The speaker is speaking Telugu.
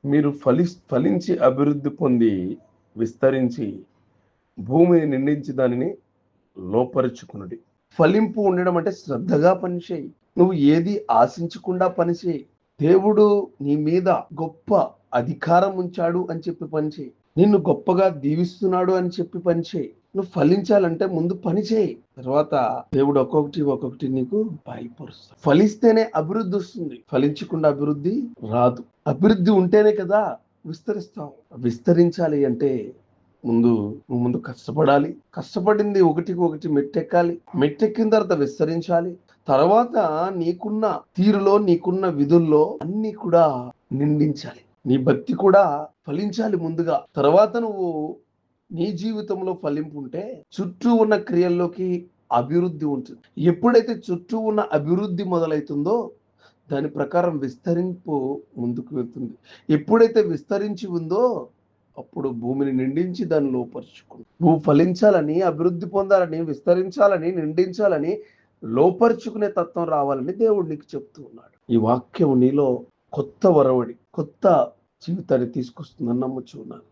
మీరు ఫలించి అభివృద్ధి పొంది విస్తరించి భూమిని నిండించి దానిని లోపరుచుకునుడి. ఫలింపు ఉండడం అంటే శ్రద్ధగా పనిచేయి. నువ్వు ఏది ఆశించకుండా పనిచేయి. దేవుడు నీ మీద గొప్ప అధికారం ఉంచాడు అని చెప్పి పనిచేయి. నిన్ను గొప్పగా దీవిస్తున్నాడు అని చెప్పి పనిచేయి. నువ్వు ఫలించాలంటే ముందు పని చేయి. తర్వాత దేవుడు ఒక్కొక్కటి నీకు బయలుపరుస్తాడు. ఫలిస్తేనే అభివృద్ధి వస్తుంది, ఫలించకుండా అభివృద్ధి రాదు. అభివృద్ధి ఉంటేనే కదా విస్తరిస్తావు. విస్తరించాలి అంటే నువ్వు ముందు కష్టపడాలి. కష్టపడింది ఒకటి మెట్టెక్కాలి. మెట్టెక్కిన తర్వాత విస్తరించాలి. తర్వాత నీకున్న తీరులో, నీకున్న విధుల్లో అన్ని కూడా నిండించాలి. నీ భక్తి కూడా ఫలించాలి ముందుగా. తర్వాత నువ్వు నీ జీవితంలో ఫలింపు ఉంటే చుట్టూ ఉన్న క్రియల్లోకి అభివృద్ధి ఉంటుంది. ఎప్పుడైతే చుట్టూ ఉన్న అభివృద్ధి మొదలవుతుందో దాని ప్రకారం విస్తరింపు ముందుకు వెళ్తుంది. ఎప్పుడైతే విస్తరించి ఉందో అప్పుడు భూమిని నిండించి దాన్ని లోపరుచుకుంది. నువ్వు ఫలించాలని, అభివృద్ధి పొందాలని, విస్తరించాలని, నిండించాలని, లోపరుచుకునే తత్వం రావాలని దేవుడు నీకు చెప్తూ ఉన్నాడు. ఈ వాక్యం నీలో కొత్త వరవడి, కొత్త జీవితాన్ని తీసుకొస్తుందని నమ్ముచున్నాను.